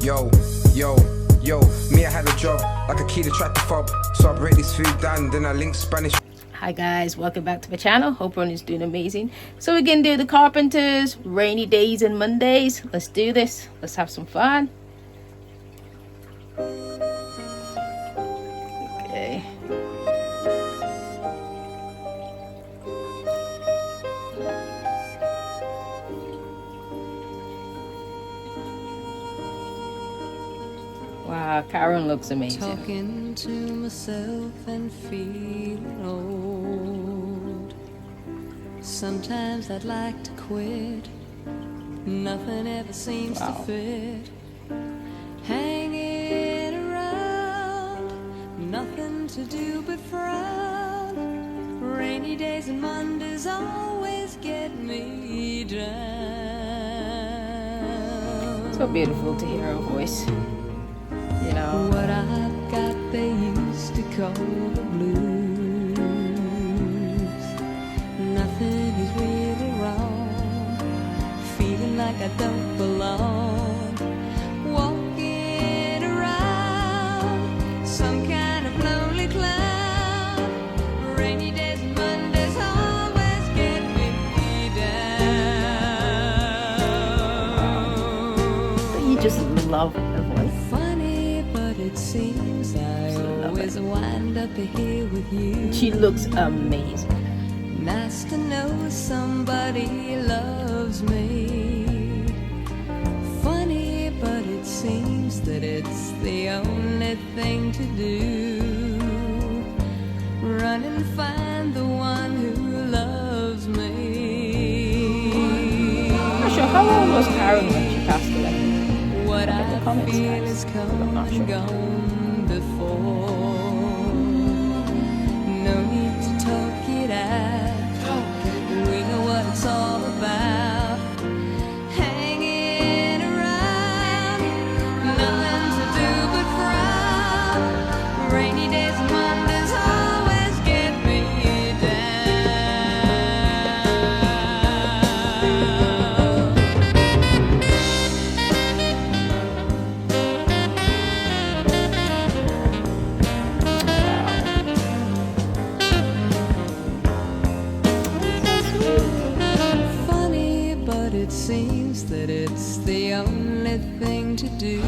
Yo, yo, yo, me, I had a job, like a key to track the fob. So I break this food down, then I link Spanish. Hi guys, welcome back to my channel. Hope everyone is doing amazing. So we're gonna do the Carpenters, rainy days and Mondays. Let's do this. Let's have some fun. Okay. Wow, Karen looks amazing. Talking to myself and feeling old. Sometimes I'd like to quit. Nothing ever seems to fit. Hanging around, nothing to do but frown. Rainy days and Mondays always get me down. So beautiful to hear her voice. You know, what I've got they used to call the blues. Nothing is really wrong. Feeling like I don't belong. Walking around some kind of lonely cloud. Rainy days and Mondays always get me down. but you just love her voice. It seems I always wind up here with you. She looks amazing. Nice to know somebody loves me. Funny, but it seems that it's the only thing to do. Run and find the one who loves me. I'm not sure how old was Karen when she passed away. What I feel is come and gone before. No need to talk it out. We know what it's all about. Hanging around, nothing to do but frown. Rainy days and Mondays always get me it seems that it's the only thing to do.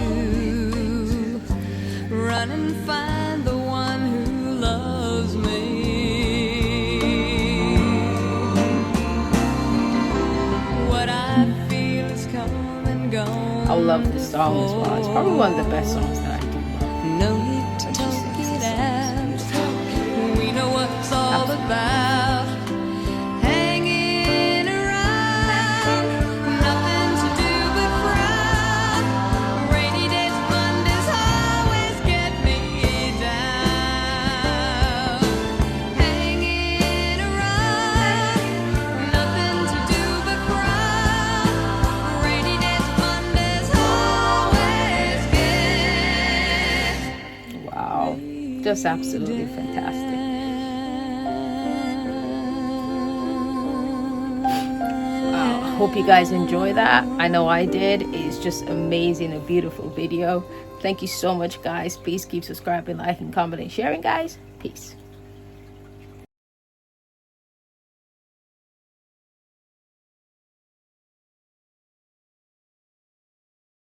Run and find the one who loves me. What I feel is come and gone. I love this song as well. It's probably one of the best songs that I do love. No need to talk it out. We know what it's all about. Just absolutely fantastic. Wow, I hope you guys enjoy that. I know I did. It's just amazing, a beautiful video. Thank you so much, guys. Please keep subscribing, liking, commenting, sharing, guys. Peace.